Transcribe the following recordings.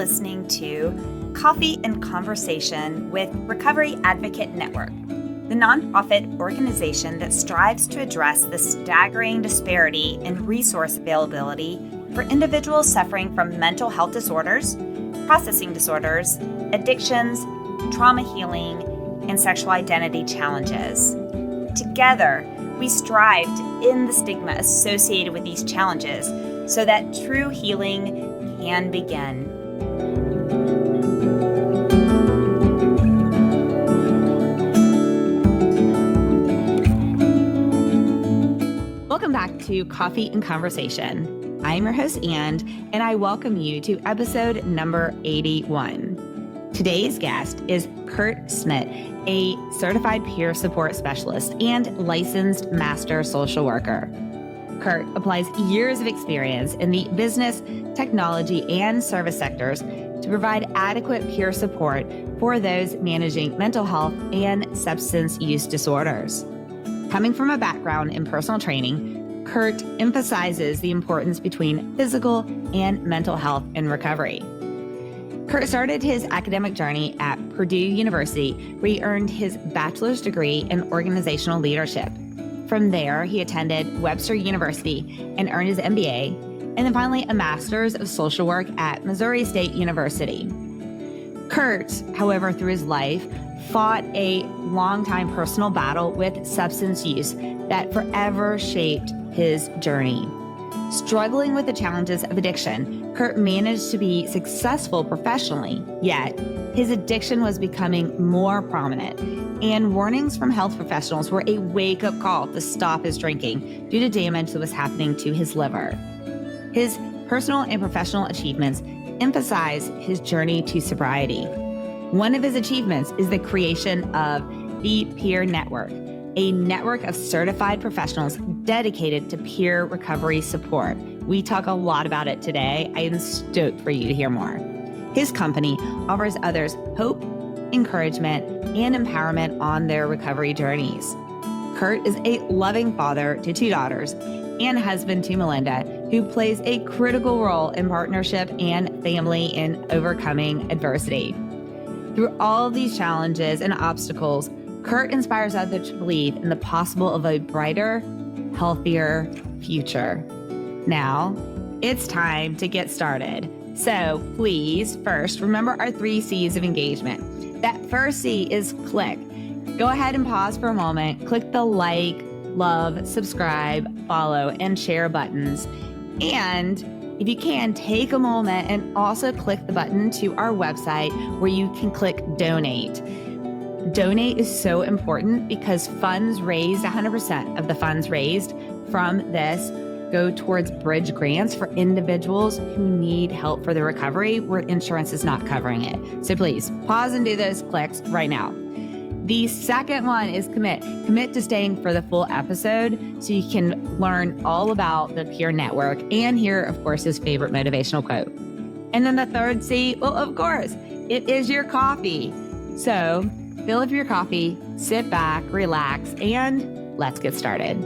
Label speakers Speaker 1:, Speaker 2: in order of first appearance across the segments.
Speaker 1: listening to Coffee and Conversation with Recovery Advocate Network, the nonprofit organization that strives to address the staggering disparity in resource availability for individuals suffering from mental health disorders, processing disorders, addictions, trauma healing, and sexual identity challenges. Together, we strive to end the stigma associated with these challenges so that true healing can begin. Welcome back to Coffee and Conversation. I'm your host, Ange, and I welcome you to episode number 81. Today's guest is Kurt Schmidt, a certified peer support specialist and licensed master social worker. Kurt applies years of experience in the business, technology, and service sectors to provide adequate peer support for those managing mental health and substance use disorders. Coming from a background in personal training, Kurt emphasizes the importance between physical and mental health in recovery. Kurt started his academic journey at Purdue University, where he earned his bachelor's degree in organizational leadership. From there, he attended Webster University and earned his MBA, and then finally a master's of social work at Missouri State University. Kurt, however, through his life, fought a long-time personal battle with substance use that forever shaped his journey. Struggling with the challenges of addiction, Kurt managed to be successful professionally, yet his addiction was becoming more prominent, and warnings from health professionals were a wake-up call to stop his drinking due to damage that was happening to his liver. His personal and professional achievements emphasize his journey to sobriety. One of his achievements is the creation of the Peer Network, a network of certified professionals dedicated to peer recovery support. We talk a lot about it today. I am stoked for you to hear more. His company offers others hope, encouragement, and empowerment on their recovery journeys. Kurt is a loving father to 2 daughters and husband to Melinda, who plays a critical role in partnership and family in overcoming adversity. Through all of these challenges and obstacles, Kurt inspires others to believe in the possible of a brighter, healthier future. Now, it's time to get started. So please, first, remember our 3 C's of engagement. That first C is click. Go ahead and pause for a moment. Click the like, love, subscribe, follow, and share buttons. And if you can, take a moment and also click the button to our website where you can click donate. Donate is so important because funds raised, 100% of the funds raised from this go towards bridge grants for individuals who need help for their recovery where insurance is not covering it. So please pause and do those clicks right now. The second one is commit. Commit to staying for the full episode so you can learn all about the Peer Network and hear, of course, his favorite motivational quote. And then the third C, well, of course, it is your coffee. So fill up your coffee, sit back, relax, and let's get started.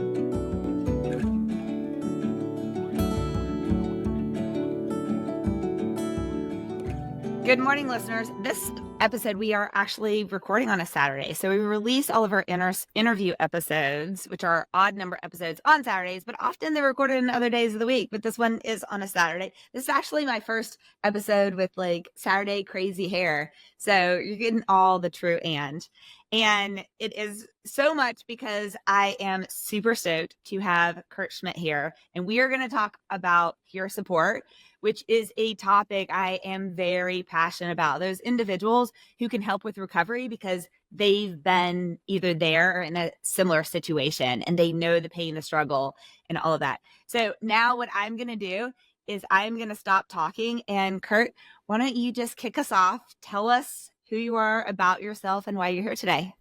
Speaker 1: Good morning, listeners. This episode, we are actually recording on a Saturday. So we release all of our interview episodes, which are odd number episodes on Saturdays, but often they're recorded in other days of the week. But this one is on a Saturday. This is actually my first episode with like Saturday crazy hair. So you're getting all the true Ange. And it is so much because I am super stoked to have Kurt Schmidt here. And we are going to talk about peer support, which is a topic I am very passionate about. Those individuals who can help with recovery because they've been either there or in a similar situation and they know the pain, the struggle, and all of that. So now what I'm going to do is I'm going to stop talking. And Kurt, why don't you just kick us off? Tell us who you are, about yourself, and why you're here today.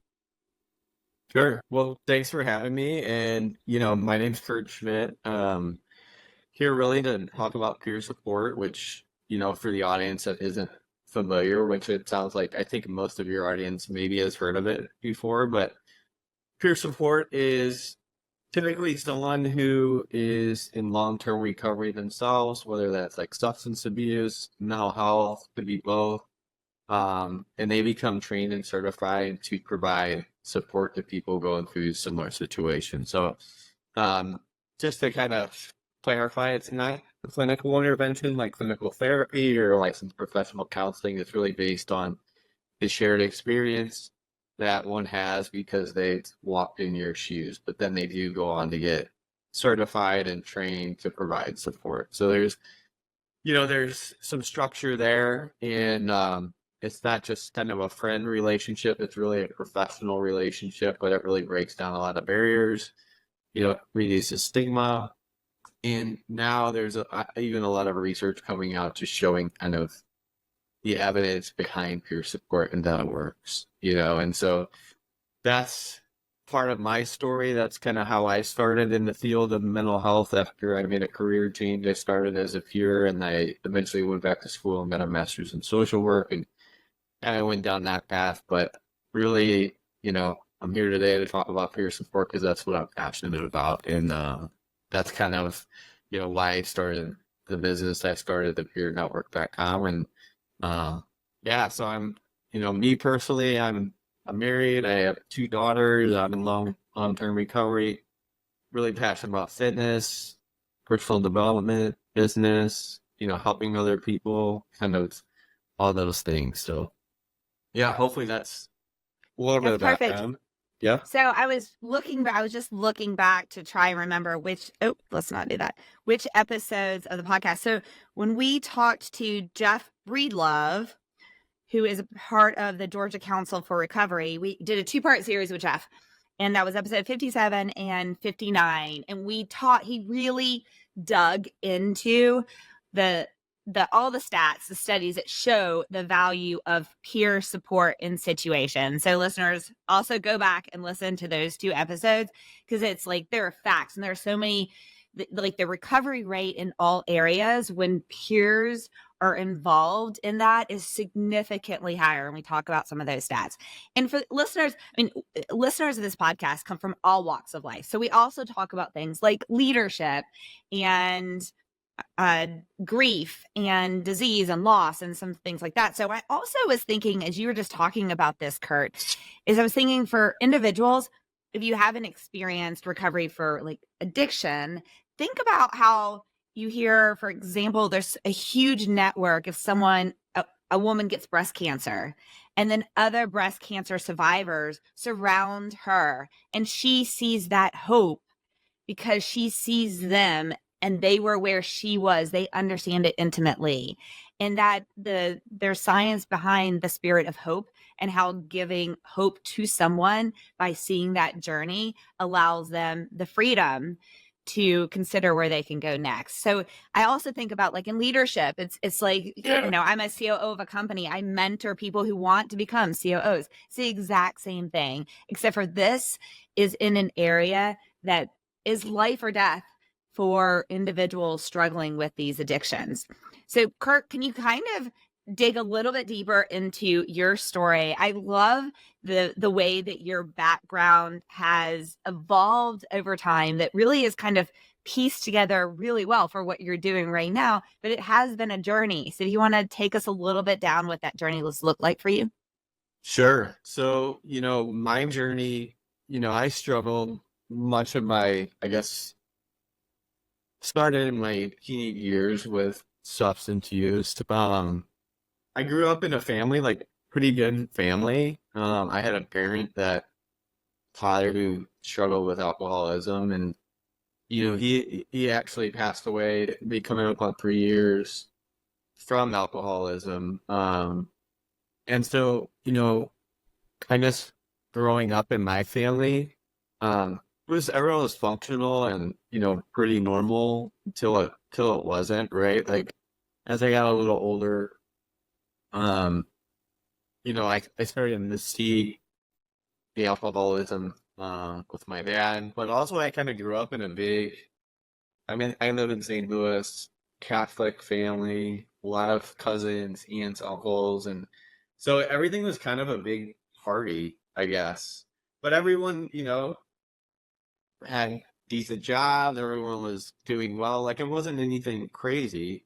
Speaker 2: Sure. Well, thanks for having me. And, my name's Kurt Schmidt. Here really to talk about peer support, which, for the audience that isn't familiar, which it sounds like I think most of your audience maybe has heard of it before, but peer support is typically someone who is in long-term recovery themselves, whether that's like substance abuse, mental health, could be both. And they become trained and certified to provide support to people going through similar situations. So, um, just to kind of clarify, it's not a clinical intervention like clinical therapy or licensed professional counseling. It's really based on the shared experience that one has because they walked in your shoes, but then they do go on to get certified and trained to provide support. So there's some structure there, and it's not just kind of a friend relationship, it's really a professional relationship, but it really breaks down a lot of barriers, reduces stigma. And now there's even a lot of research coming out just showing kind of the evidence behind peer support and that it works, and so that's part of my story. That's kind of how I started in the field of mental health after I made a career change. I started as a peer and I eventually went back to school and got a master's in social work and I went down that path. But really, I'm here today to talk about peer support because that's what I'm passionate about. And that's kind of, why I started the business. I started the peernetwork.com. And so me personally, I'm married. I have 2 daughters. I'm in long-term recovery. Really passionate about fitness, personal development, business, helping other people, kind of all those things. So, yeah, hopefully that's a little bit of
Speaker 1: That's perfect.
Speaker 2: background. Yeah.
Speaker 1: So I was just looking back to try and remember let's not do that, which episodes of the podcast. So when we talked to Jeff Breedlove, who is a part of the Georgia Council for Recovery, we did a 2-part series with Jeff, and that was episode 57 and 59. And he really dug into all the stats, the studies that show the value of peer support in situations. So listeners, also go back and listen to those 2 episodes because it's like there are facts and there are so many, like the recovery rate in all areas when peers are involved in that is significantly higher. And we talk about some of those stats. And for listeners, listeners of this podcast come from all walks of life. So we also talk about things like leadership and grief and disease and loss and some things like that. So I also was thinking, as you were just talking about this, Kurt, I was thinking for individuals, if you haven't experienced recovery for like addiction, think about how you hear, for example, there's a huge network if a woman gets breast cancer and then other breast cancer survivors surround her and she sees that hope because she sees them and they were where she was. They understand it intimately. And that there's science behind the spirit of hope and how giving hope to someone by seeing that journey allows them the freedom to consider where they can go next. So I also think about like in leadership, it's like, I'm a COO of a company. I mentor people who want to become COOs. It's the exact same thing, except for this is in an area that is life or death for individuals struggling with these addictions. So Kurt, can you kind of dig a little bit deeper into your story? I love the way that your background has evolved over time that really is kind of pieced together really well for what you're doing right now, but it has been a journey. So if you want to take us a little bit down what that journey has looked like for you?
Speaker 2: Sure. So, my journey, I struggled much of my, I guess, started in my teenage years with substance use. I grew up in a family, like pretty good family. I had a father who struggled with alcoholism, and he actually passed away, be coming up on 3 years from alcoholism. And so I guess growing up in my family, everyone was functional and pretty normal till it wasn't, right? Like as I got a little older, I started to see the alcoholism with my dad, but also I kind of grew up in I live in St. Louis, Catholic family, a lot of cousins, aunts, uncles, and so everything was kind of a big party, I guess. But everyone, had decent job. Everyone was doing well. Like it wasn't anything crazy,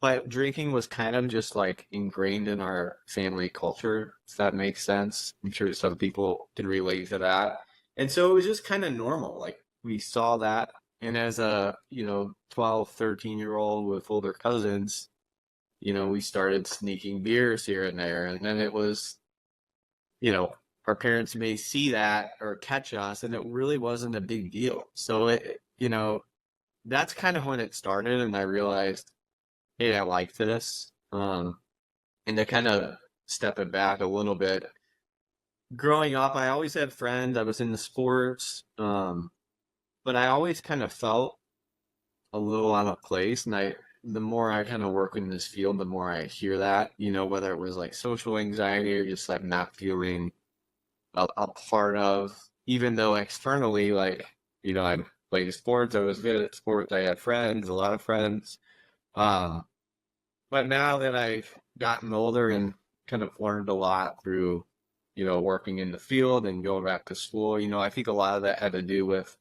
Speaker 2: but drinking was kind of just like ingrained in our family culture, if that makes sense. I'm sure some people can relate to that. And so it was just kind of normal. Like we saw that. And as a, 12, 13-year-old with older cousins, we started sneaking beers here and there. And then it was, you know, our parents may see that or catch us, and it really wasn't a big deal. So that's kind of when it started, and I realized, hey, I like this. And to kind of step it back a little bit, growing up, I always had friends. I was into sports, but I always kind of felt a little out of place. And the more I kind of work in this field, the more I hear that, whether it was like social anxiety or just like not feeling a part of, even though externally, like, I played sports, I was good at sports, I had friends, a lot of friends. Um, but now that I've gotten older and kind of learned a lot through, working in the field and going back to school, I think a lot of that had to do with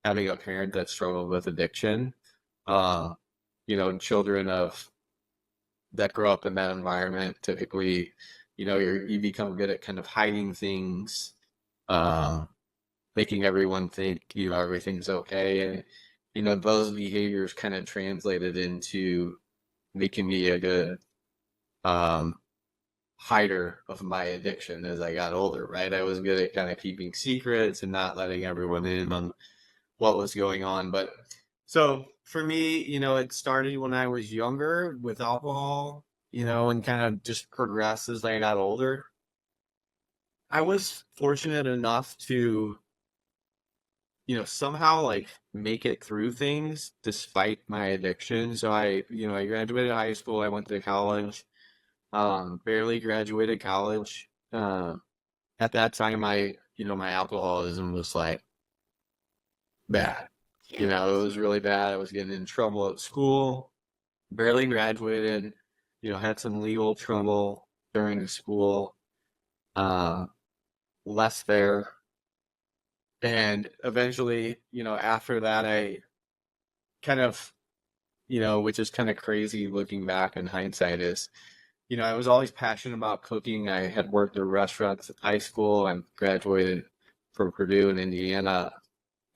Speaker 2: having a parent that struggled with addiction. Uh, children of that grow up in that environment typically, you become good at kind of hiding things, uh, making everyone think, everything's okay. And, those behaviors kind of translated into making me a good um, hider of my addiction as I got older, right? I was good at kind of keeping secrets and not letting everyone in on what was going on. But so for me, it started when I was younger with alcohol, and kind of just progressed as I got older. I was fortunate enough to, somehow like make it through things despite my addiction. So I graduated high school, I went to college, barely graduated college. At that time, my alcoholism was like bad. It was really bad. I was getting in trouble at school, barely graduated, had some legal trouble during the school, uh, left there. And eventually, after that, I kind of, which is kind of crazy looking back in hindsight is, I was always passionate about cooking. I had worked in restaurants in high school and graduated from Purdue in Indiana.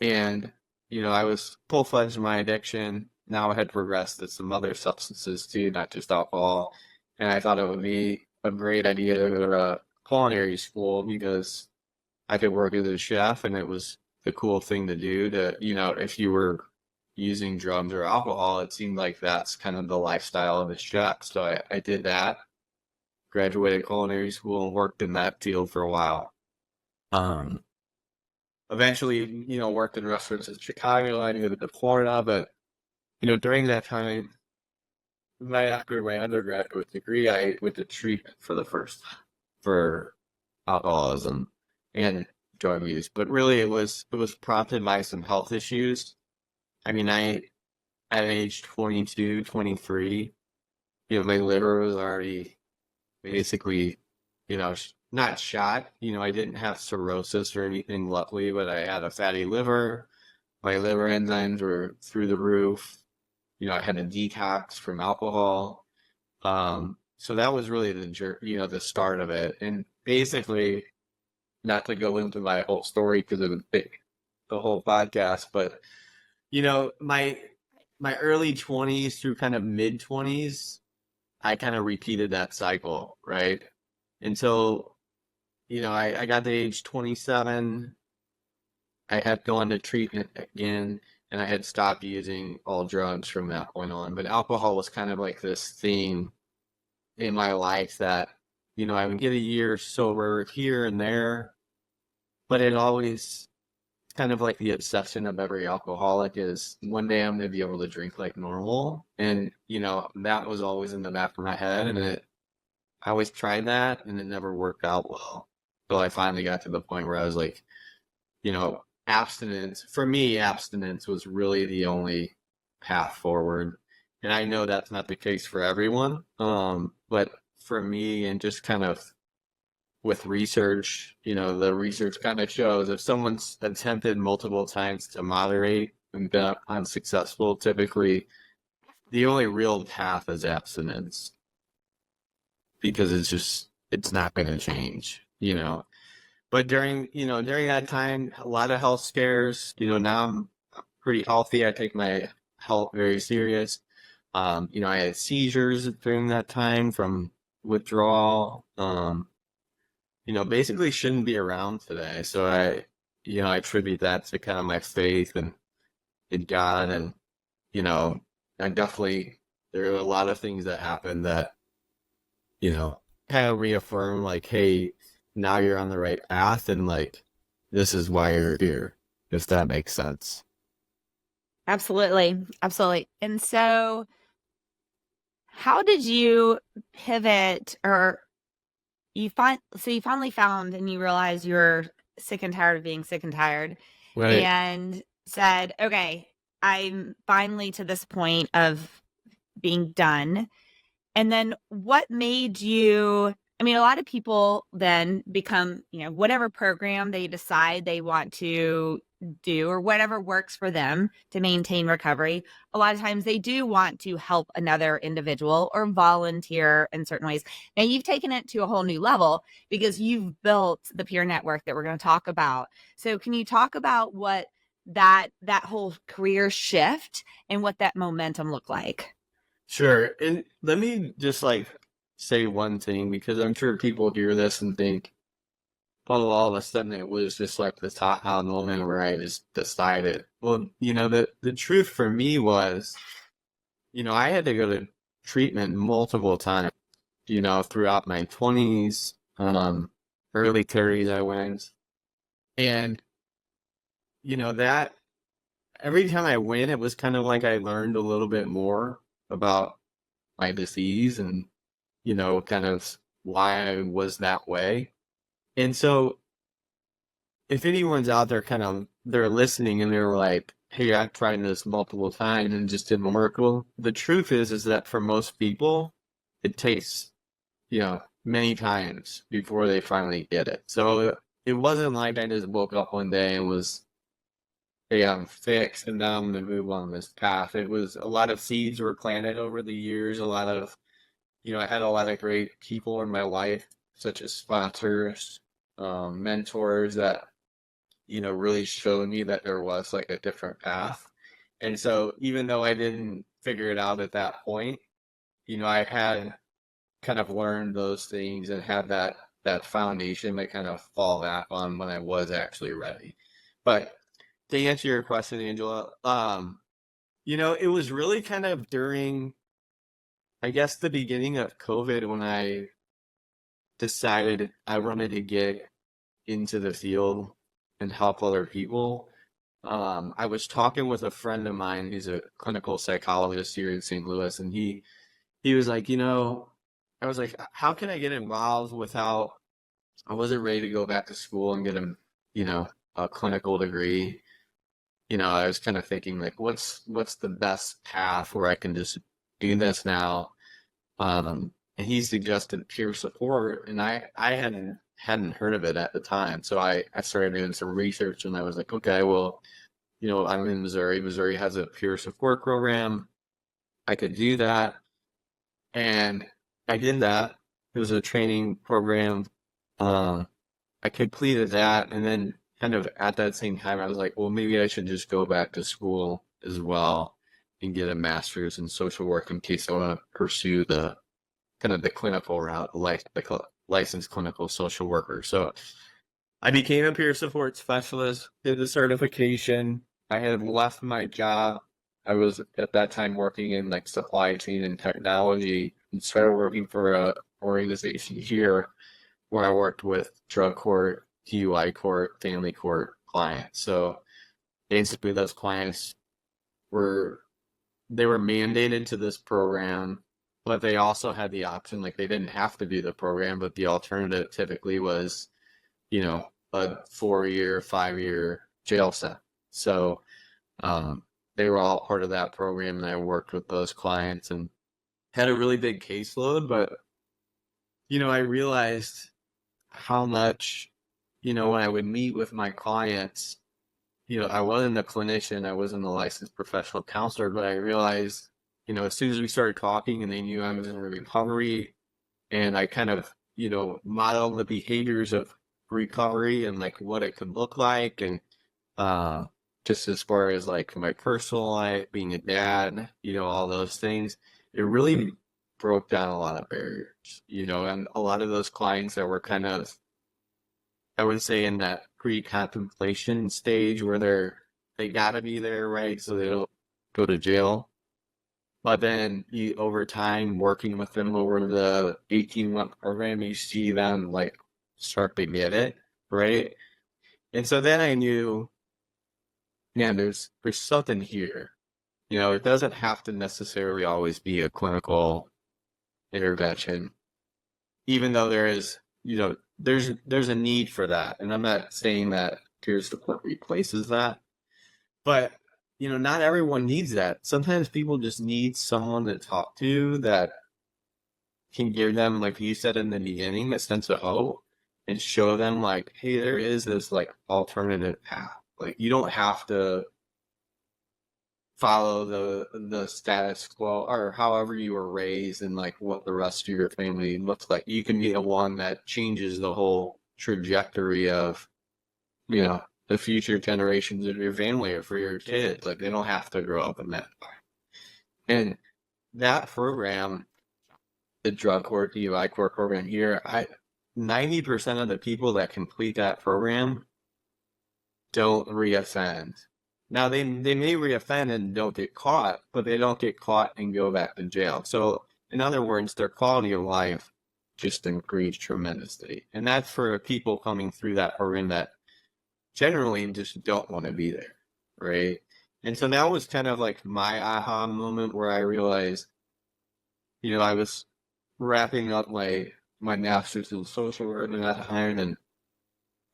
Speaker 2: And, I was full-fledged in my addiction. Now I had progressed to some other substances too, not just alcohol. And I thought it would be a great idea to go to culinary school because I could work as a chef and it was the cool thing to do to, if you were using drugs or alcohol, it seemed like that's kind of the lifestyle of a chef. So I did that, graduated culinary school and worked in that field for a while. Um, Eventually, worked in restaurants in Chicago. I moved to Florida, but, during that time, after my undergraduate degree, I went to treatment for the first time for alcoholism and drug use. But really, it was prompted by some health issues. I mean, at age 22, 23, my liver was already basically, not shot. I didn't have cirrhosis or anything, luckily, but I had a fatty liver. My liver enzymes were through the roof. I had a detox from alcohol. So that was really the start of it. And basically, not to go into my whole story because it would take the whole podcast, but my early 20s through kind of mid 20s, I kind of repeated that cycle, right? Until, I got to age 27, I had gone to treatment again, and I had stopped using all drugs from that point on. But alcohol was kind of like this thing in my life that, I would get a year sober here and there, but it always kind of like the obsession of every alcoholic is one day I'm going to be able to drink like normal. And, that was always in the back of my head. And I always tried that and it never worked out well. So I finally got to the point where I was like, abstinence, for me, abstinence was really the only path forward. And I know that's not the case for everyone. But for me, and just kind of with research, the research kind of shows if someone's attempted multiple times to moderate and been unsuccessful, typically the only real path is abstinence because it's not going to change, you know. But during that time, a lot of health scares, now I'm pretty healthy. I take my health very serious. I had seizures during that time from withdrawal. Basically shouldn't be around today. So I attribute that to kind of my faith and in God. And, you know, I definitely, there are a lot of things that happened that, you know, kind of reaffirm like, hey, now you're on the right path and like, this is why you're here, if that makes sense.
Speaker 1: Absolutely. Absolutely. And so how did you pivot, or you finally found and you realized you're sick and tired of being sick and tired,
Speaker 2: Right.
Speaker 1: and said, okay, I'm finally to this point of being done. And then what made you, I mean, a lot of people then become, whatever program they decide they want to do or whatever works for them to maintain recovery. A lot of times they do want to help another individual or volunteer in certain ways. Now you've taken it to a whole new level because you've built the peer network that we're going to talk about. So can you talk about what that whole career shift and what that momentum looked like?
Speaker 2: Sure. And let me just like say one thing because I'm sure people hear this and think, well, all of a sudden it was just like this aha moment where I just decided. Well, the truth for me was, I had to go to treatment multiple times, throughout my 20s, early 30s I went. And, that every time I went, it was kind of like I learned a little bit more about my disease and, kind of why I was that way. And so if anyone's out there they're listening and they're like, hey, I've tried this multiple times and it just didn't work. Well, the truth is that for most people, it takes, many times before they finally get it. So it wasn't like I just woke up one day and was, hey, I'm fixed and now I'm going to move on this path. It was a lot of seeds were planted over the years, a lot of, I had a lot of great people in my life, such as sponsors, mentors that really showed me that there was like a different path. And so even though I didn't figure it out at that point, I had kind of learned those things and had that foundation to kind of fall back on when I was actually ready. But to answer your question, Angela, it was really kind of during, I guess, the beginning of COVID when I decided I wanted to get into the field and help other people. I was talking with a friend of mine who's a clinical psychologist here in St. Louis, and he was like, I was like, how can I get involved without, I wasn't ready to go back to school and get a clinical degree. I was kind of thinking like, what's the best path where I can just do this now? And he suggested peer support, and I hadn't heard of it at the time. So I started doing some research, and I was like, okay, well, I'm in Missouri. Missouri has a peer support program. I could do that, and I did that. It was a training program. Uh, I completed that, and then kind of at that same time, I was like, well, maybe I should just go back to school as well and get a master's in social work in case I want to pursue the kind of the clinical route, like the licensed clinical social worker. So I became a peer support specialist, did the certification. I had left my job. I was at that time working in like supply chain and technology and started working for a organization here where I worked with drug court, DUI court, family court clients. So basically those clients were they were mandated to this program, but they also had the option, like they didn't have to do the program, but the alternative typically was, a 4-year, 5-year jail sentence. So they were all part of that program, and I worked with those clients and had a really big caseload. But I realized how much, when I would meet with my clients, I wasn't a clinician, I wasn't a licensed professional counselor, but I realized, as soon as we started talking and they knew I was in recovery and I kind of, modeled the behaviors of recovery and like what it could look like and uh just as far as like my personal life, being a dad, all those things, it really broke down a lot of barriers, and a lot of those clients that were kind of, I would say, in that pre-contemplation stage where they gotta be there, right? So they don't go to jail. But then over time, working with them over the 18-month program, you see them like start to get it, right? And so then I knew, man, there's something here. It doesn't have to necessarily always be a clinical intervention, even though there is, there's a need for that. And I'm not saying that peer support replaces that, but not everyone needs that. Sometimes people just need someone to talk to that can give them, like you said in the beginning, a sense of hope and show them like, hey, there is this like alternative path. Like you don't have to follow the status quo or however you were raised and like what the rest of your family looks like. You can be the one that changes the whole trajectory of, the future generations of your family or for your kids. Like they don't have to grow up in that. And that program, the drug court, DUI court program here, 90% of the people that complete that program don't reoffend. Now they may reoffend and don't get caught, but they don't get caught and go back to jail. So in other words, their quality of life just increased tremendously. And that's for people coming through that program that generally just don't want to be there, right? And so that was kind of like my aha moment where I realized, I was wrapping up my master's in social work at that time, and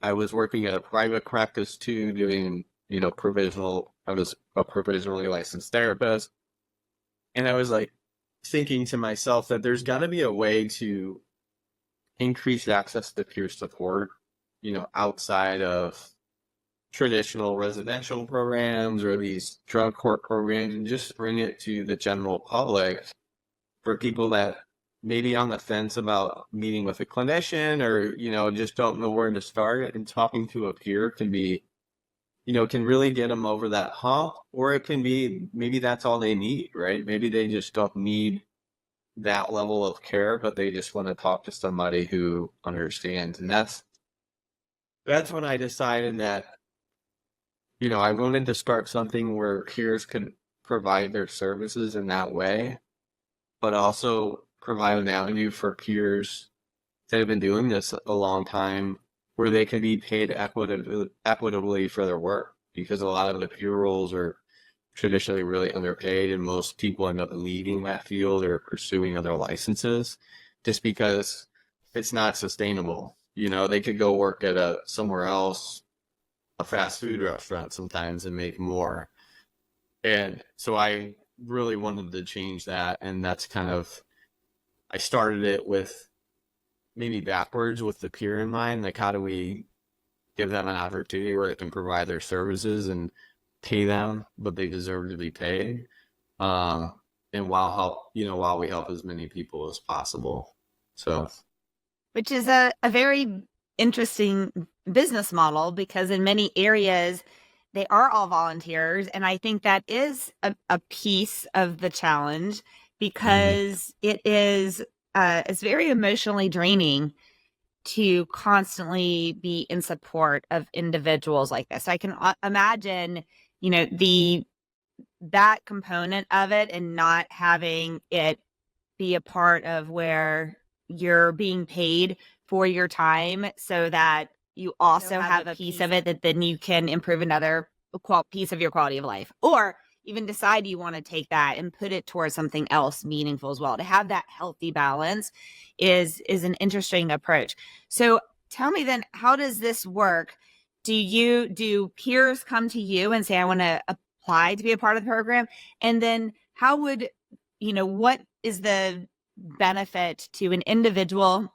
Speaker 2: I was working at a private practice too, doing, I was a provisionally licensed therapist. And I was like thinking to myself that there's got to be a way to increase access to peer support, outside of traditional residential programs or these drug court programs, and just bring it to the general public for people that maybe on the fence about meeting with a clinician or, just don't know where to start. And talking to a peer can be, can really get them over that hump, or it can be maybe that's all they need, right? Maybe they just don't need that level of care, but they just want to talk to somebody who understands. And that's when I decided that, I wanted to start something where peers could provide their services in that way, but also provide an avenue for peers that have been doing this a long time where they can be paid equitably for their work, because a lot of the peer roles are traditionally really underpaid and most people end up leaving that field or pursuing other licenses just because it's not sustainable. They could go work at somewhere else, a fast food restaurant sometimes, and make more. And so I really wanted to change that, and that's kind of, I started it with maybe backwards with the peer in mind, like how do we give them an opportunity where they can provide their services and pay them what they deserve to be paid, and while we help as many people as possible. So,
Speaker 1: which is a very interesting business model, because in many areas they are all volunteers, and I think that is a piece of the challenge, because it is it's very emotionally draining to constantly be in support of individuals like this. I can imagine, that component of it, and not having it be a part of where you're being paid for your time, so that you also have a piece of it that then you can improve another piece of your quality of life, or even decide you want to take that and put it towards something else meaningful as well. To have that healthy balance is an interesting approach. So tell me then, how does this work? Do peers come to you and say, I want to apply to be a part of the program? And then how would, what is the benefit to an individual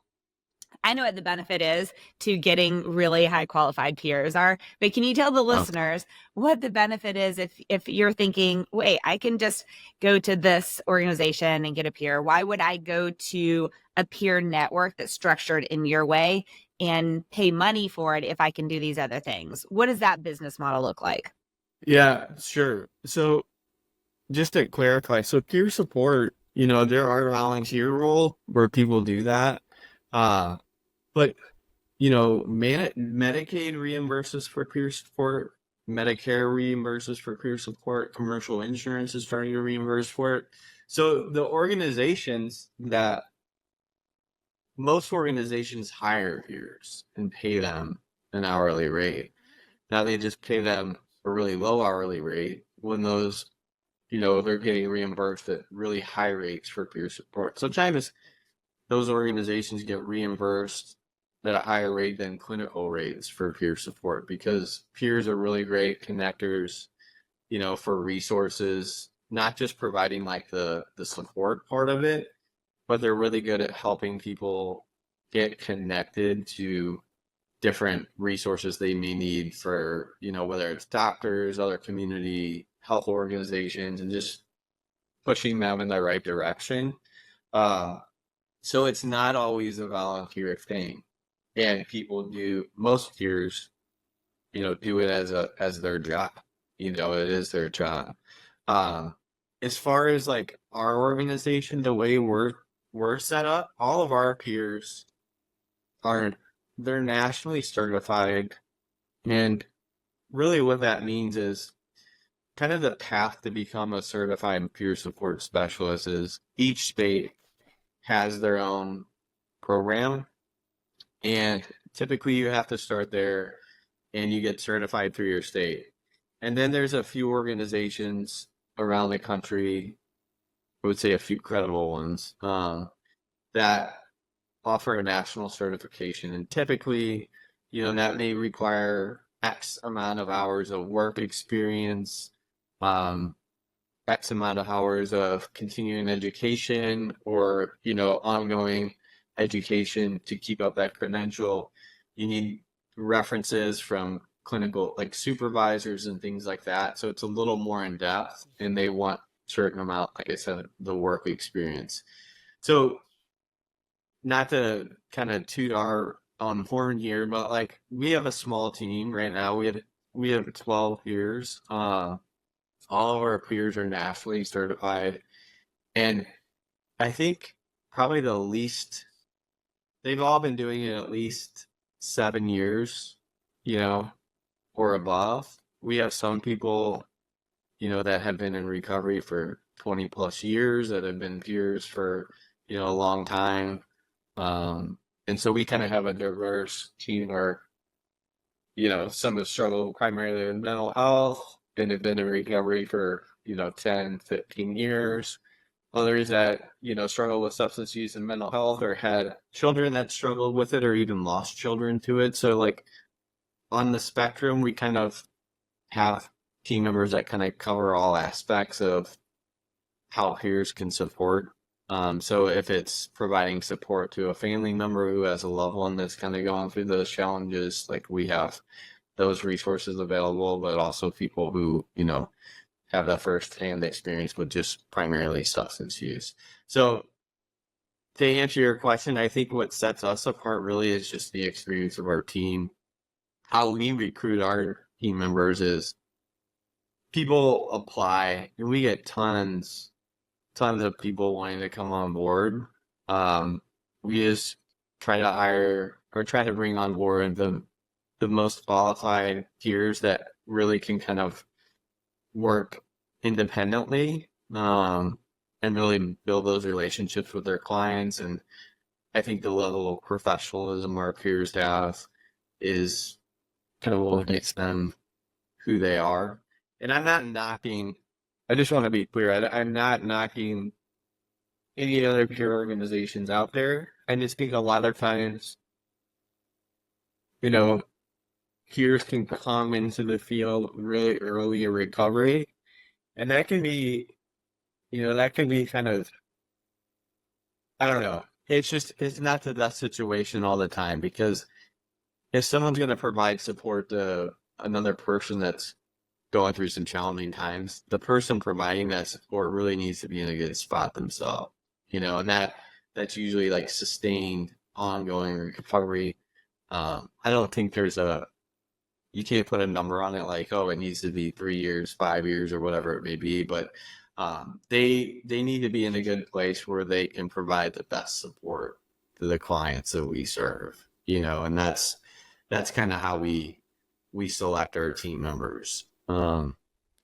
Speaker 1: I know what the benefit is to getting really high qualified peers are, but can you tell the
Speaker 2: Oh,
Speaker 1: listeners what the benefit is if you're thinking, wait, I can just go to this organization and get a peer. Why would I go to a peer network that's structured in your way and pay money for it if I can do these other things? What does that business model look like?
Speaker 2: yeah, sure. So just to clarify, so peer support, there are volunteer role where people do that. Uh, but Medicaid reimburses for peer support, Medicare reimburses for peer support, commercial insurance is starting to reimburse for it. So most organizations hire peers and pay them an hourly rate. Now they just pay them a really low hourly rate when they're getting reimbursed at really high rates for peer support. Sometimes those organizations get reimbursed at a higher rate than clinical rates for peer support because peers are really great connectors, for resources, not just providing like the support part of it, but they're really good at helping people get connected to different resources they may need for, whether it's doctors, other community health organizations, and just pushing them in the right direction. Uh, so it's not always a volunteer thing. And most peers, do it as their job. It is their job. Um, as far as like our organization, the way we're set up, all of our peers are they're nationally certified. And really what that means is kind of the path to become a certified peer support specialist is each state has their own program. And typically you have to start there and you get certified through your state. And then there's a few organizations around the country, I would say a few credible ones, that offer a national certification. And typically, that may require X amount of hours of work experience, um, X amount of hours of continuing education or, ongoing education to keep up that credential. You need references from clinical, like supervisors and things like that. So it's a little more in depth and they want certain amount, like I said, the work experience. So not to kind of toot our own horn here, but like we have a small team right now. We have 12 peers. All of our peers are nationally certified, and I think probably they've all been doing it at least 7 years, or above. We have some people, that have been in recovery for 20 plus years that have been peers for, a long time. And so we kind of have a diverse team where, some have struggled primarily with mental health and have been in recovery for, 10, 15 years. Others that, struggle with substance use and mental health or had children that struggled with it or even lost children to it. So like on the spectrum, we kind of have team members that kind of cover all aspects of how peers can support. So if it's providing support to a family member who has a loved one that's kind of going through those challenges, like we have those resources available, but also people who, have that first-hand experience with just primarily substance use. So to answer your question, I think what sets us apart really is just the experience of our team. How we recruit our team members is people apply and we get tons of people wanting to come on board. We just try to hire or try to bring on board the most qualified peers that really can kind of work independently, and really build those relationships with their clients. And I think the level of professionalism our peers have is kind of what makes them who they are. And I just want to be clear, I'm not knocking any other peer organizations out there. I just think a lot of times, peers can come into the field really early in recovery. And that can be kind of, I don't know. it's not the best situation all the time, because if someone's going to provide support to another person that's going through some challenging times, the person providing that support really needs to be in a good spot themselves, and that's usually like sustained, ongoing recovery. I don't think you can't put a number on it like, oh, it needs to be 3 years, 5 years, or whatever it may be, but they need to be in a good place where they can provide the best support to the clients that we serve, and that's kind of how we select our team members.
Speaker 1: Well,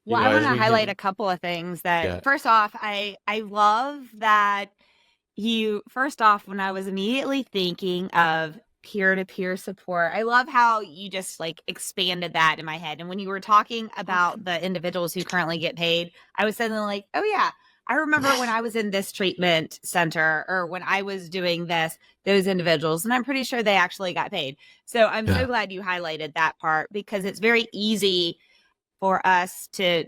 Speaker 1: I want
Speaker 2: As
Speaker 1: to
Speaker 2: we
Speaker 1: highlight
Speaker 2: get,
Speaker 1: a couple of things
Speaker 2: yeah,
Speaker 1: that first off, I love that first off, when I was immediately thinking of peer-to-peer support, I love how you just like expanded that in my head. And when you were talking about the individuals who currently get paid, I was suddenly like, oh yeah, I remember when I was in this treatment center or when I was doing this, those individuals, and I'm pretty sure they actually got paid. So I'm so
Speaker 2: yeah,
Speaker 1: glad you highlighted that part, because it's very easy for us to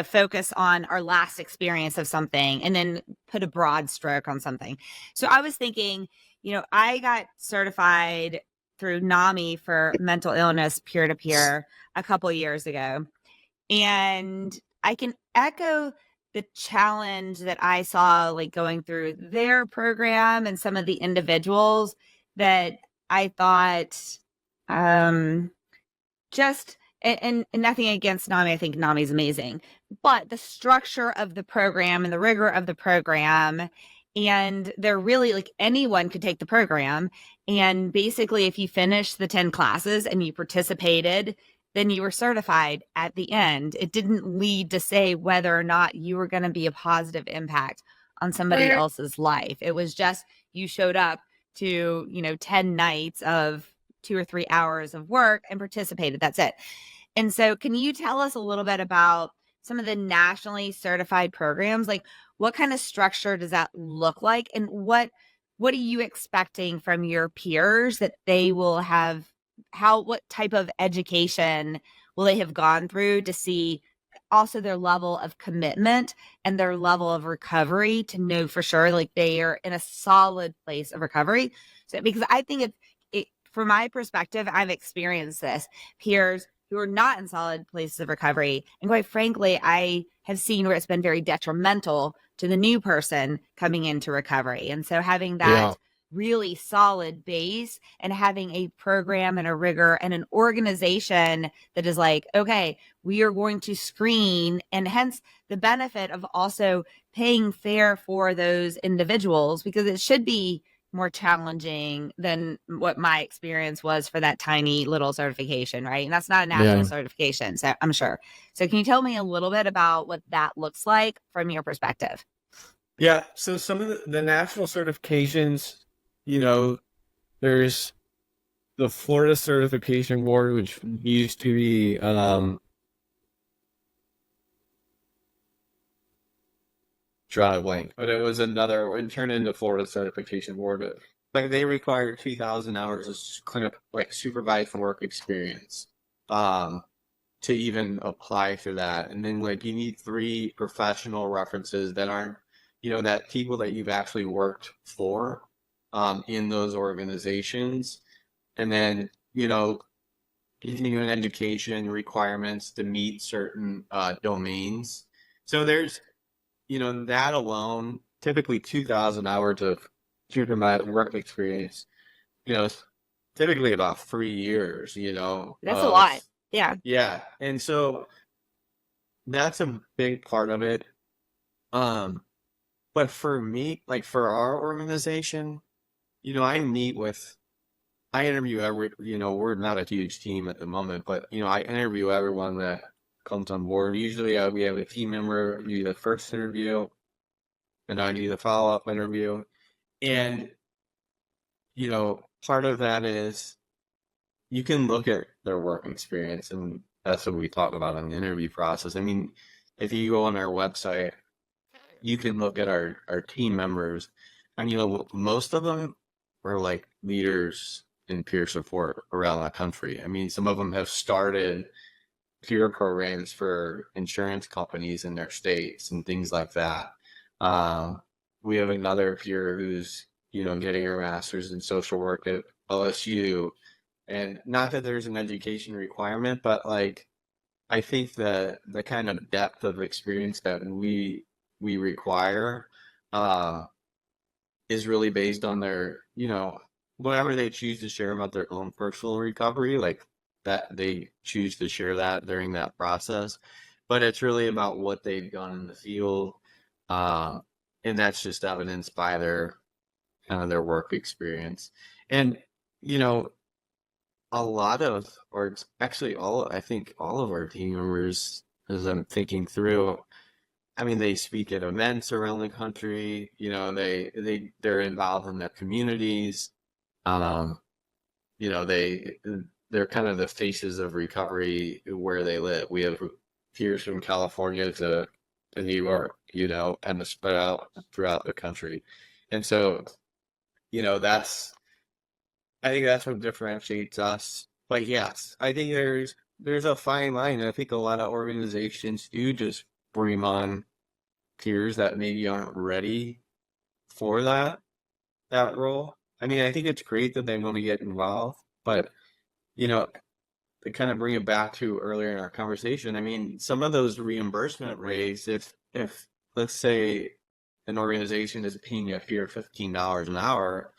Speaker 1: focus on our last experience of something and then put a broad stroke on something. So I was thinking, I got certified through NAMI for mental illness peer-to-peer a couple years ago. And I can echo the challenge that I saw like going through their program and some of the individuals that I thought just and nothing against NAMI. I think NAMI is amazing, but the structure of the program and the rigor of the program, and they're really like anyone could take the program. And basically, if you finish the 10 classes and you participated, then you were certified at the end. It didn't lead to say whether or not you were going to be a positive impact on somebody else's life. It was just you showed up to, 10 nights of 2 or 3 hours of work and participated. That's it. And so can you tell us a little bit about some of the nationally certified programs? Like what kind of structure does that look like? And what are you expecting from your peers that they will have? What type of education will they have gone through to see also their level of commitment and their level of recovery to know for sure like they are in a solid place of recovery? So because I think from my perspective, I've experienced this, peers who are not in solid places of recovery. And quite frankly, I have seen where it's been very detrimental to the new person coming into recovery. And so having
Speaker 2: yeah,
Speaker 1: that really solid base and having a program and a rigor and an organization that is like, okay, we are going to screen, and hence the benefit of also paying fair for those individuals, because it should be more challenging than what my experience was for that tiny little certification, right? And that's not a national
Speaker 2: yeah.
Speaker 1: certification, so I'm sure. So can you tell me a little bit about what that looks like from your perspective?
Speaker 2: Yeah, so some of the national certifications, there's the Florida Certification Board, which used to be draw a blank, but it was it turned into Florida Certification Board. But like they require 2,000 hours of like supervised work experience to even apply for that. And then like you need 3 professional references that aren't, that people that you've actually worked for in those organizations. And then, continuing education requirements to meet certain domains. So there's, that alone, typically 2,000 hours of supervised work experience, it's typically about 3 years,
Speaker 1: That's a lot. Yeah.
Speaker 2: yeah. And so that's a big part of it. Um, but for me, like for our organization, I interview we're not a huge team at the moment, but, I interview everyone that comes on board. Usually we have a team member do the first interview, and I do the follow-up interview. And, part of that is you can look at their work experience, and that's what we talk about in the interview process. I mean, if you go on our website, you can look at our team members, and, most of them are like leaders in peer support around the country. I mean, some of them have started peer programs for insurance companies in their states and things like that. We have another peer who's, getting her master's in social work at LSU. And not that there's an education requirement, but like I think the kind of depth of experience that we require uh is really based on their, whatever they choose to share about their own personal recovery, like that they choose to share that during that process. But it's really about what they've done in the field. Uh, and that's just evidenced by their kind of their work experience. And, you know, a lot of, or it's actually I think all of our team members, as I'm thinking through, I mean, they speak at events around the country. They're involved in their communities. Um, they're kind of the faces of recovery where they live. We have peers from California to New York, and spread out throughout the country. And so, that's I think that's what differentiates us. But yes, I think there's a fine line. I think a lot of organizations do just bring on peers that maybe aren't ready for that role. I mean, I think it's great that they want to get involved, but you know, to kind of bring it back to earlier in our conversation, I mean, some of those reimbursement rates, if let's say an organization is paying a peer $15 an hour,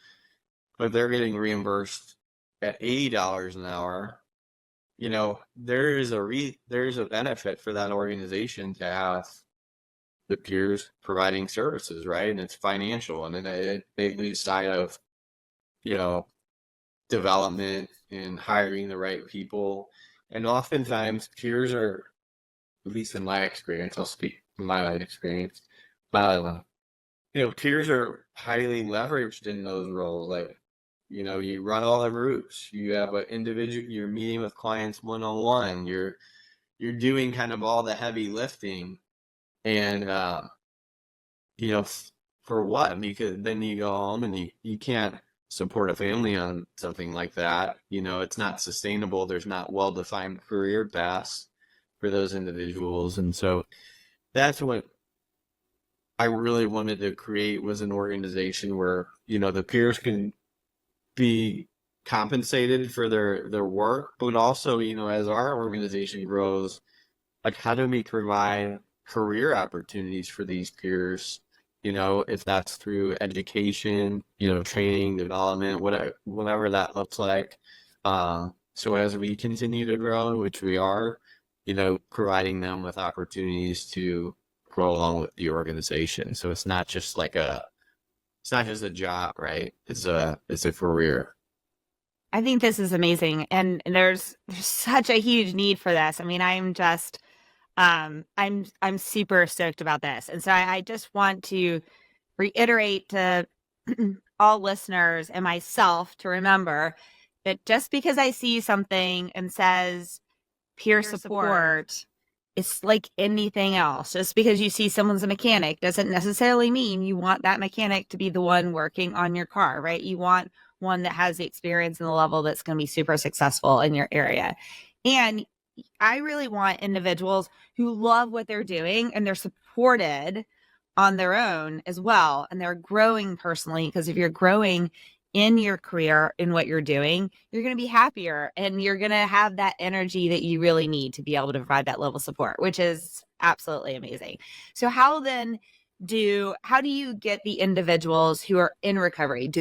Speaker 2: but they're getting reimbursed at $80 an hour, there's a benefit for that organization to have the peers providing services, right? And it's financial, and then they lose sight of, you know, development and hiring the right people. And oftentimes peers are, at least in my experience, I'll speak from my own experience, my, peers are highly leveraged in those roles. Like, you run all the routes, you have an individual, you're meeting with clients one-on-one, you're doing kind of all the heavy lifting. And for what? Because then you go home and you can't support a family on something like that. It's not sustainable. There's not well-defined career paths for those individuals. And so that's what I really wanted to create, was an organization where, the peers can be compensated for their work, but also, as our organization grows, like, how do we provide career opportunities for these peers? If that's through education, training, development, whatever that looks like. So as we continue to grow, which we are, providing them with opportunities to grow along with the organization. So it's not just it's not just a job, right? It's a career.
Speaker 1: I think this is amazing. And there's such a huge need for this. I mean, I'm super stoked about this. And so I just want to reiterate to all listeners and myself to remember that just because I see something and says peer support, it's like anything else. Just because you see someone's a mechanic doesn't necessarily mean you want that mechanic to be the one working on your car, right? You want one that has the experience and the level that's going to be super successful in your area. And I really want individuals who love what they're doing and they're supported on their own as well. And they're growing personally, because if you're growing in your career, in what you're doing, you're going to be happier and you're going to have that energy that you really need to be able to provide that level of support, which is absolutely amazing. So how do you get the individuals who are in recovery? Do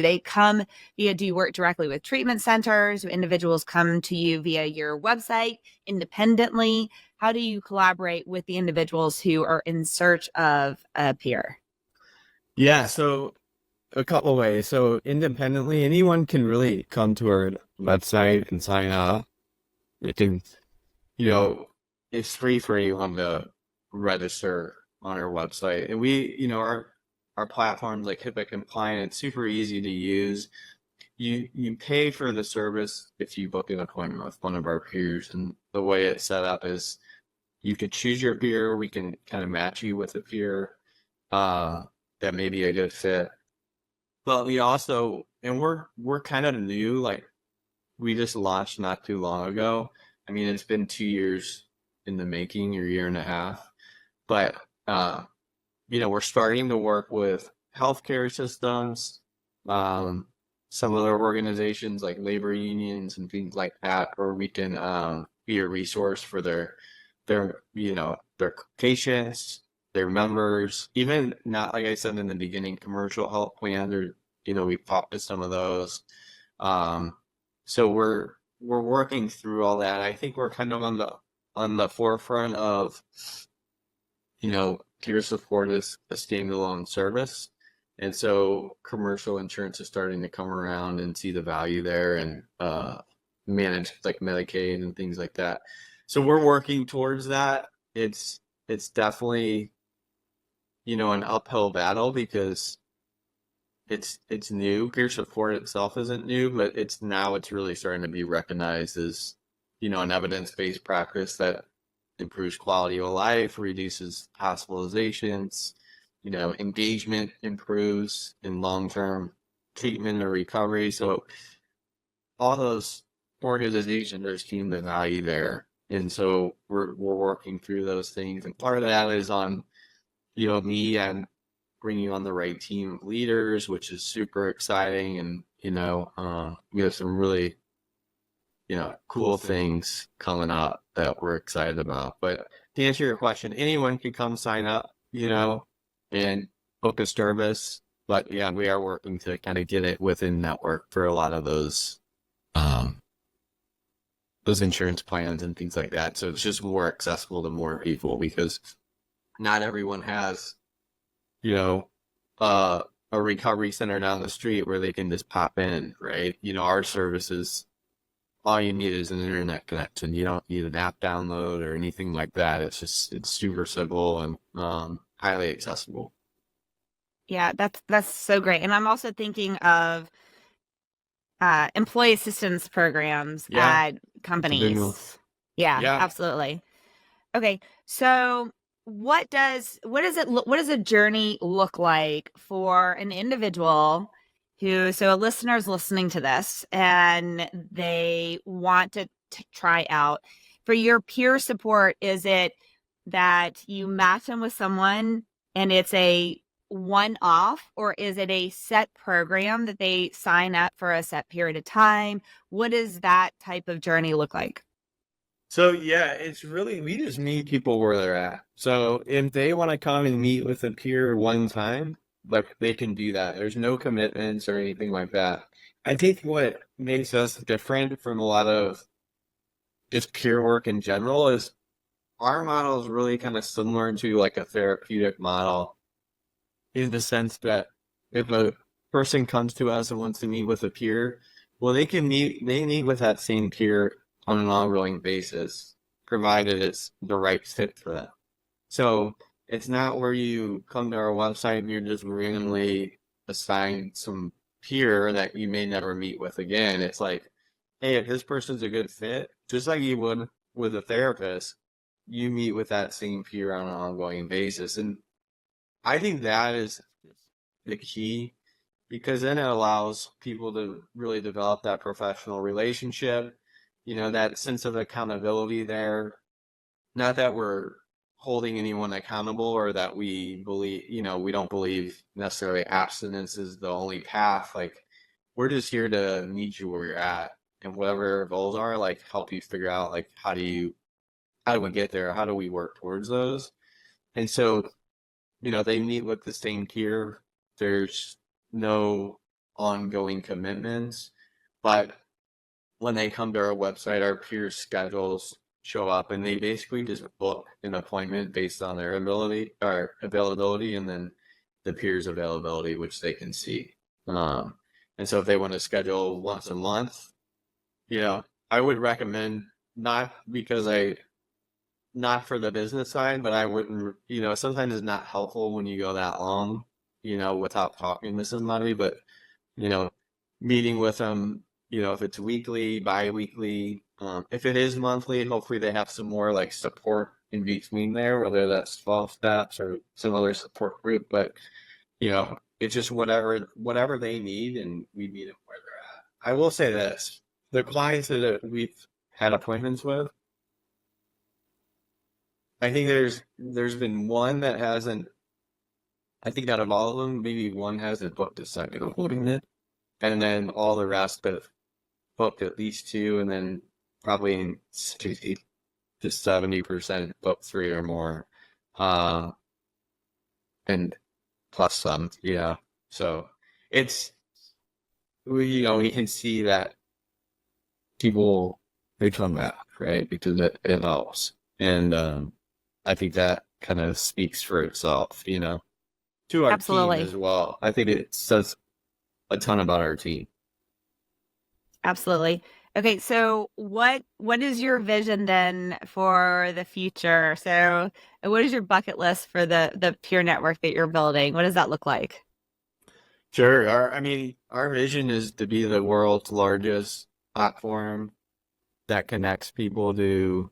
Speaker 1: you work directly with treatment centers? Do individuals come to you via your website independently? How do you collaborate with the individuals who are in search of a peer?
Speaker 2: Yeah, so a couple of ways. So independently, anyone can really come to our website and sign up. It can, you know, it's free for anyone to register on our website. And our platform's like HIPAA compliant, it's super easy to use. You pay for the service if you book an appointment with one of our peers. And the way it's set up is you can choose your peer, we can kind of match you with a peer that may be a good fit. But we also, and we're kind of new, like we just launched not too long ago. I mean, it's been 2 years in the making, or year and a half. But we're starting to work with healthcare systems, um, some other organizations like labor unions and things like that, where we can be a resource for their patients, their members, even not like I said in the beginning, commercial health plans, or we've talked to some of those. Um, so we're working through all that. I think we're kind of on the forefront of peer support is a standalone service. And so commercial insurance is starting to come around and see the value there and manage like Medicaid and things like that. So we're working towards that. It's definitely, an uphill battle because it's new. Peer support itself isn't new, but it's really starting to be recognized as, an evidence-based practice that improves quality of life, reduces hospitalizations, engagement improves in long-term treatment or recovery. So all those organizations are seeing the value there. And so we're working through those things. And part of that is on, me and bringing on the right team of leaders, which is super exciting. And, we have some really, cool things coming up that we're excited about. But to answer your question, anyone can come sign up, and book a service. But yeah, we are working to kind of get it within network for a lot of those insurance plans and things like that. So it's just more accessible to more people because not everyone has, a recovery center down the street where they can just pop in, right? Our services, all you need is an internet connection. You don't need an app download or anything like that. It's super simple and highly accessible.
Speaker 1: Yeah, that's so great. And I'm also thinking of employee assistance programs
Speaker 2: Yeah,
Speaker 1: at
Speaker 2: it's a big one.
Speaker 1: companies. Yeah,
Speaker 2: Yeah.
Speaker 1: absolutely. Okay, so what does a journey look like for an individual so a listener's listening to this and they want to try out for your peer support? Is it that you match them with someone and it's a one-off, or is it a set program that they sign up for a set period of time? What does that type of journey look like?
Speaker 2: So yeah, we just meet people where they're at. So if they want to come and meet with a peer one time, like they can do that. There's no commitments or anything like that. I think what makes us different from a lot of just peer work in general is our model is really kind of similar to like a therapeutic model in the sense that if a person comes to us and wants to meet with a peer, well, they meet with that same peer on an ongoing basis, provided it's the right fit for them. So it's not where you come to our website and you're just randomly assigned some peer that you may never meet with again. It's like, hey, if this person's a good fit, just like you would with a therapist, you meet with that same peer on an ongoing basis. And I think that is the key because then it allows people to really develop that professional relationship, that sense of accountability there. Not that we're holding anyone accountable or that we believe, we don't believe necessarily abstinence is the only path. Like, we're just here to meet you where you're at and whatever our goals are, like help you figure out like how do we get there? How do we work towards those? And so, they meet with the same peer. There's no ongoing commitments, but when they come to our website, our peer schedules show up and they basically just book an appointment based on their ability or availability and then the peer's availability, which they can see. Um, and so if they want to schedule once a month, I would recommend not because not for the business side, but I wouldn't, sometimes it's not helpful when you go that long, without talking to somebody, but, you know, meeting with them, if it's weekly, bi-weekly, if it is monthly, hopefully they have some more like support in between there, whether that's 12 steps or some other support group, but, it's just whatever they need and we meet them where they're at. I will say this, the clients that we've had appointments with, I think there's been one that hasn't. I think out of all of them, maybe one hasn't booked a second appointment. and then all the rest, but booked at least two, and then probably 60 to 70% booked three or more, uh, and plus some, yeah. So it's we can see that people they come back, right? Because it helps. And I think that kind of speaks for itself, to our team
Speaker 1: Absolutely.
Speaker 2: as well. I think it says a ton about our team.
Speaker 1: Absolutely. Okay, so what is your vision then for the future? So what is your bucket list for the peer network that you're building? What does that look like?
Speaker 2: Sure. Our vision is to be the world's largest platform that connects people to,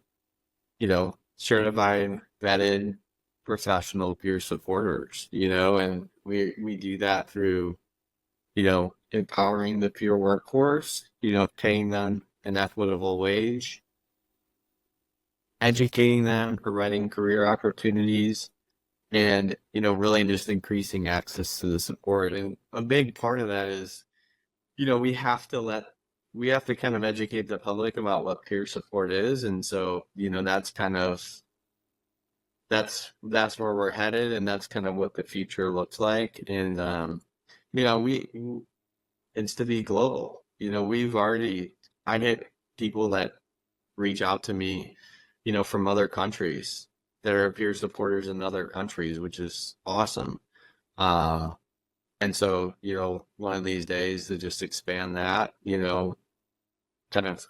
Speaker 2: certified, vetted, professional peer supporters, and we do that through, empowering the peer workforce, paying them an equitable wage, educating them, providing career opportunities, and, really just increasing access to the support. And a big part of that is, we have to kind of educate the public about what peer support is. And so, that's where we're headed, and that's kind of what the future looks like. And, we it's to be global. I get people that reach out to me, from other countries that are peer supporters in other countries, which is awesome. Uh, and so, one of these days to just expand that, kind of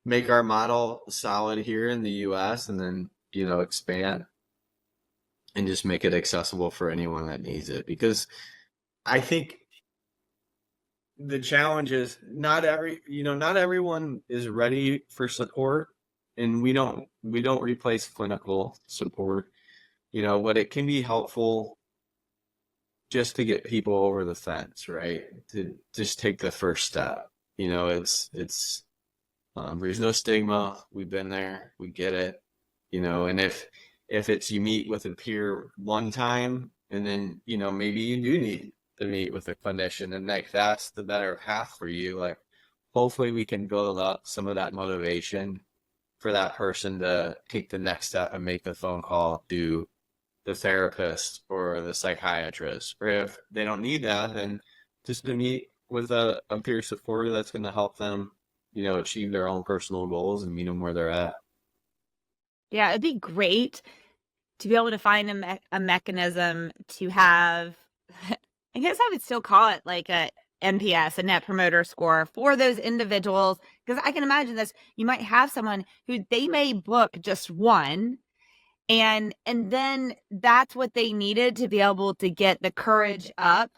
Speaker 2: make our model solid here in the US, and then, expand and just make it accessible for anyone that needs it. Because I think the challenge is not everyone is ready for support, and we don't replace clinical support, but it can be helpful just to get people over the fence, right? To just take the first step. It's there's no stigma. We've been there. We get it. And if it's you meet with a peer one time, and then, maybe you do need to meet with a clinician, and like that's the better path for you. Like, hopefully we can build up some of that motivation for that person to take the next step and make the phone call to the therapist or the psychiatrist. Or if they don't need that, then just to meet with a peer supporter that's going to help them, achieve their own personal goals and meet them where they're at.
Speaker 1: Yeah, it'd be great to be able to find a mechanism to have, I guess I would still call it like a NPS, a net promoter score for those individuals. Because I can imagine this, you might have someone who they may book just one, and then that's what they needed to be able to get the courage up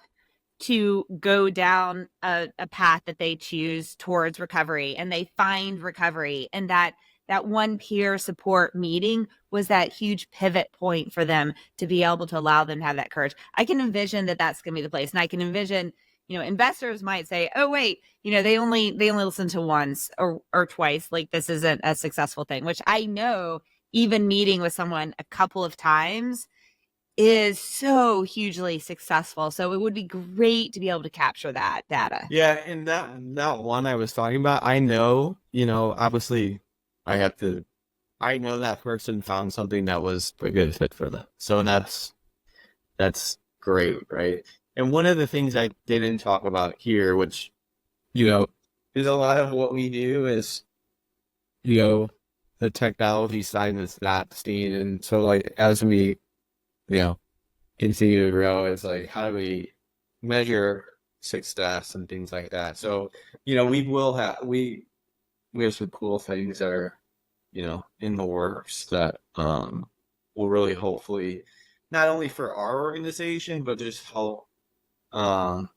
Speaker 1: to go down a path that they choose towards recovery, and they find recovery, and that one peer support meeting was that huge pivot point for them to be able to allow them to have that courage. I can envision that that's going to be the place. And I can envision, investors might say, oh, wait, they only listen to once or twice. Like, this isn't a successful thing, which I know even meeting with someone a couple of times is so hugely successful. So it would be great to be able to capture that data.
Speaker 2: Yeah, and that one I was talking about, I know, obviously I know that person found something that was a good fit for them. So that's great, right? And one of the things I didn't talk about here, which, is a lot of what we do is, the technology side is not seen. And so, like, as we, continue to grow, it's like, how do we measure success and things like that? So, we have some cool things that are, in the works that will really hopefully not only for our organization, but just help um,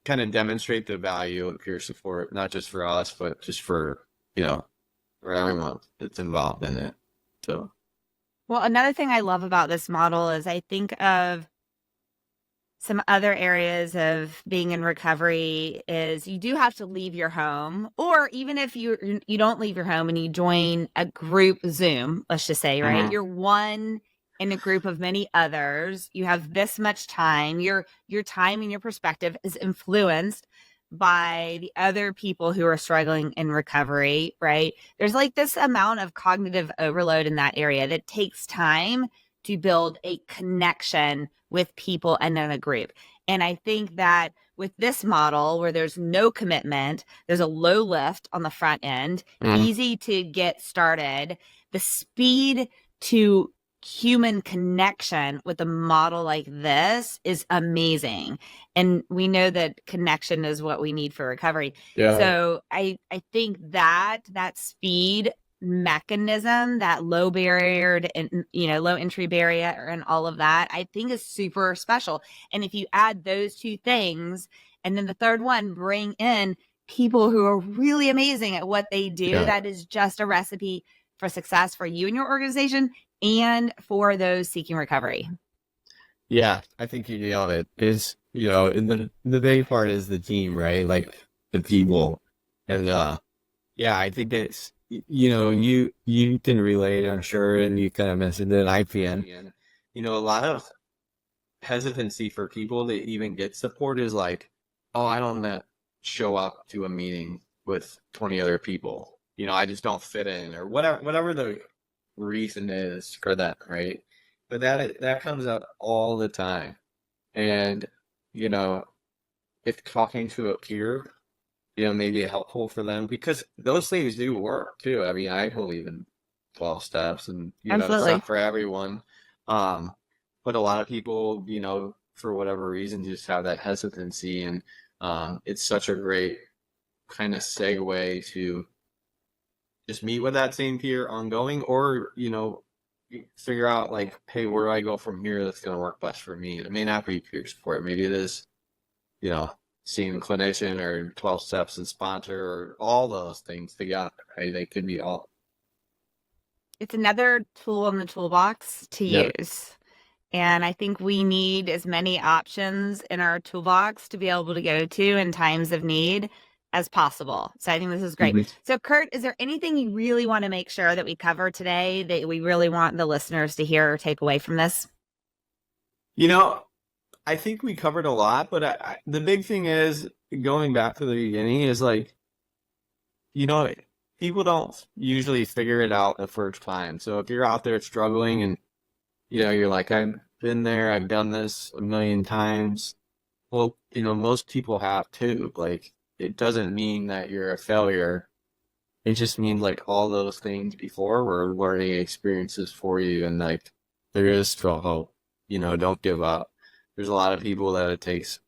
Speaker 2: kind of demonstrate the value of peer support, not just for us, but just for everyone that's involved in it. So,
Speaker 1: Well, another thing I love about this model is I think of some other areas of being in recovery is you do have to leave your home, or even if you don't leave your home and you join a group Zoom, let's just say, right?
Speaker 2: mhm.
Speaker 1: You're one in a group of many others. You have this much time. Your time and your perspective is influenced by the other people who are struggling in recovery, right? There's like this amount of cognitive overload in that area that takes time to build a connection with people and in a group. And I think that with this model where there's no commitment, there's a low lift on the front end, easy to get started, the speed to human connection with a model like this is amazing. And we know that connection is what we need for recovery.
Speaker 2: Yeah.
Speaker 1: So I think that speed mechanism, that low barrier and low entry barrier and all of that, I think is super special. And if you add those two things, and then the third one, bring in people who are really amazing at what they do, that is just a recipe for success for you and your organization and for those seeking recovery.
Speaker 2: Yeah, I think you nailed it. Is, and the big part is the team, right? Like the people. And yeah, I think it's, you can relate, I'm sure, and you kind of mentioned it, I can. A lot of hesitancy for people to even get support is like, oh, I don't want to show up to a meeting with 20 other people. I just don't fit in, or whatever the reason is for that, right? But that comes out all the time. And, if talking to a peer, may be helpful for them, because those things do work too. I mean, I believe in 12 steps, and, it's not for everyone. But a lot of people, for whatever reason, just have that hesitancy. And it's such a great kind of segue to just meet with that same peer ongoing, or, figure out like, hey, where do I go from here that's going to work best for me? It may not be peer support. Maybe it is, seeing a clinician, or 12 steps and sponsor, or all those things together, right? They could be all.
Speaker 1: It's another tool in the toolbox to use. And I think we need as many options in our toolbox to be able to go to in times of need as possible. So I think this is great. So Kurt, is there anything you really want to make sure that we cover today that we really want the listeners to hear or take away from this?
Speaker 2: I think we covered a lot, but the big thing is, going back to the beginning, is like, people don't usually figure it out the first time. So if you're out there struggling and, you're like, I've been there, I've done this a million times. Well, most people have too. Like, it doesn't mean that you're a failure. It just means like all those things before were learning experiences for you. And like, there is still hope, don't give up. There's a lot of people that it takes,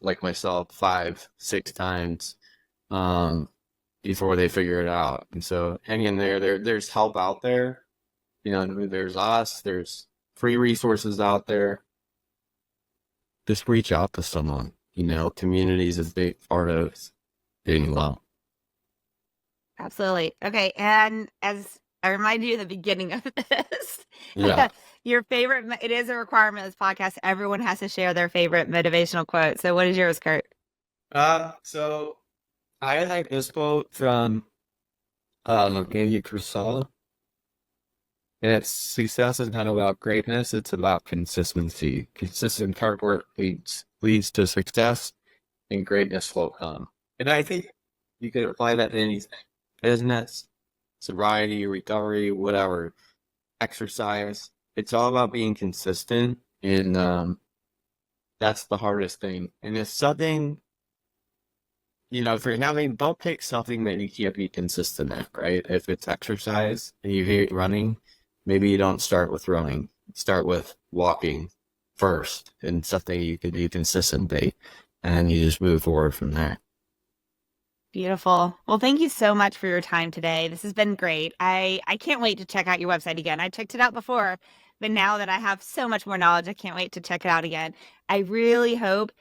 Speaker 2: like myself, 5-6 times before they figure it out. And so hang in there. There's help out there. There's us. There's free resources out there. Just reach out to someone. Community is a big part of doing well.
Speaker 1: Absolutely. Okay. And as I remind you at the beginning of this, your favorite, it is a requirement of this podcast. Everyone has to share their favorite motivational quote. So what is yours, Kurt?
Speaker 2: So I like this quote from Ange. And it's, success is not about greatness, it's about consistency. Consistent hard work leads to success, and greatness will come. And I think you can apply that to anything. Business, sobriety, recovery, whatever, exercise. It's all about being consistent, and that's the hardest thing. And if something, if you're having, don't pick something that you can't be consistent at, right? If it's exercise and you hate running, maybe you don't start with running. Start with walking first, and something you can do consistently, and you just move forward from there.
Speaker 1: Beautiful. Well, thank you so much for your time today. This has been great. I can't wait to check out your website again. I checked it out before, but now that I have so much more knowledge, I can't wait to check it out again. I really hope,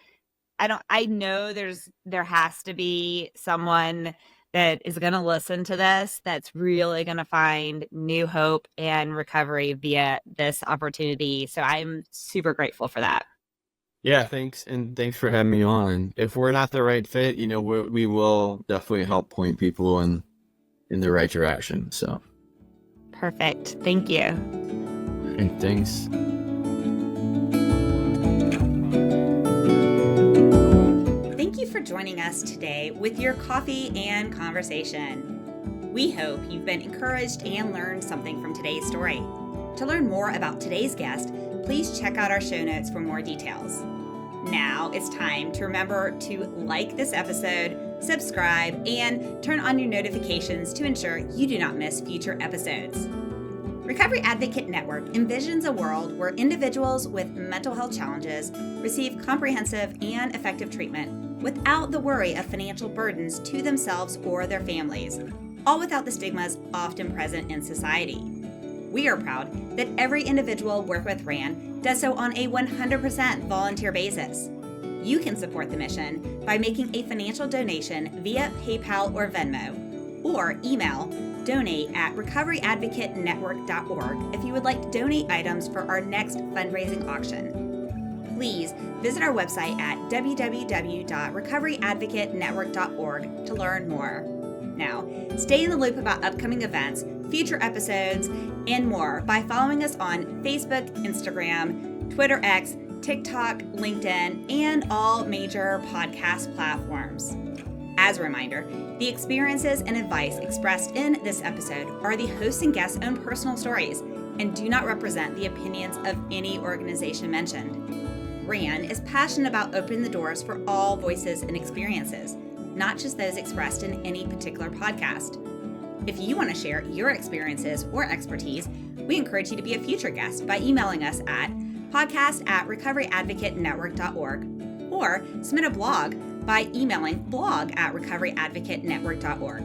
Speaker 1: I know there has to be someone that is going to listen to this that's really going to find new hope and recovery via this opportunity. So I'm super grateful for that.
Speaker 2: Yeah, thanks. And thanks for having me on. If we're not the right fit, we will definitely help point people in the right direction. So.
Speaker 1: Perfect. Thank you.
Speaker 2: and thanks.
Speaker 1: Thank you for joining us today with your coffee and conversation. We hope you've been encouraged and learned something from today's story. To learn more about today's guest, please check out our show notes for more details. Now it's time to remember to like this episode, subscribe, and turn on your notifications to ensure you do not miss future episodes. Recovery Advocate Network envisions a world where individuals with mental health challenges receive comprehensive and effective treatment without the worry of financial burdens to themselves or their families, all without the stigmas often present in society. We are proud that every individual working with RAN does so on a 100% volunteer basis. You can support the mission by making a financial donation via PayPal or Venmo, or email donate@recoveryadvocatenetwork.org if you would like to donate items for our next fundraising auction. Please visit our website at www.recoveryadvocatenetwork.org to learn more. Now, stay in the loop about upcoming events, future episodes, and more by following us on Facebook, Instagram, Twitter X, TikTok, LinkedIn, and all major podcast platforms. As a reminder, the experiences and advice expressed in this episode are the host and guest's own personal stories and do not represent the opinions of any organization mentioned. RAN is passionate about opening the doors for all voices and experiences, not just those expressed in any particular podcast. If you want to share your experiences or expertise, we encourage you to be a future guest by emailing us at podcast@recoveryadvocatenetwork.org or submit a blog by emailing blog@recoveryadvocatenetwork.org.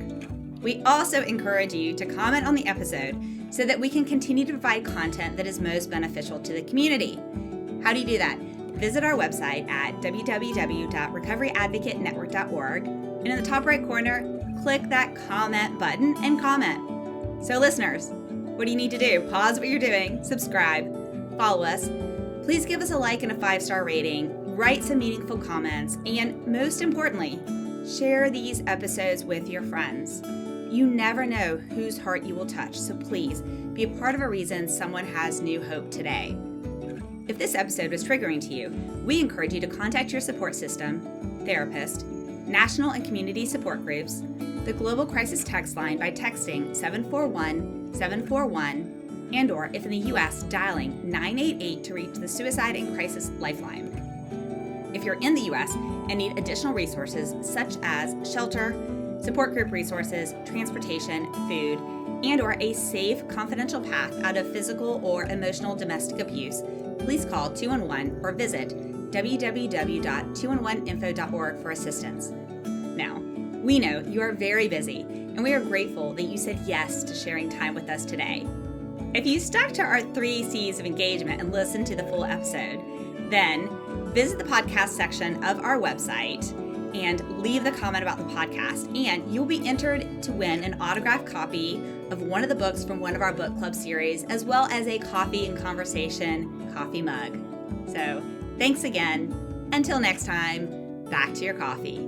Speaker 1: We also encourage you to comment on the episode so that we can continue to provide content that is most beneficial to the community. How do you do that? Visit our website at www.recoveryadvocatenetwork.org, and in the top right corner, click that comment button and comment. So listeners, what do you need to do? Pause what you're doing, subscribe, follow us. Please give us a like and a 5-star rating, write some meaningful comments, and most importantly, share these episodes with your friends. You never know whose heart you will touch, so please be a part of a reason someone has new hope today. If this episode was triggering to you, we encourage you to contact your support system, therapist, national and community support groups, the Global Crisis Text Line by texting 741-741, and/or if in the U.S., dialing 988 to reach the Suicide and Crisis Lifeline. If you're in the U.S. and need additional resources such as shelter, support group resources, transportation, food, and/or a safe, confidential path out of physical or emotional domestic abuse, please call 211 or visit www.211info.org for assistance. Now, we know you are very busy, and we are grateful that you said yes to sharing time with us today. If you stuck to our 3 C's of engagement and listened to the full episode, then visit the podcast section of our website and leave a comment about the podcast, and you'll be entered to win an autographed copy of one of the books from one of our book club series, as well as a Coffee and Conversation coffee mug. So thanks again. Until next time, back to your coffee.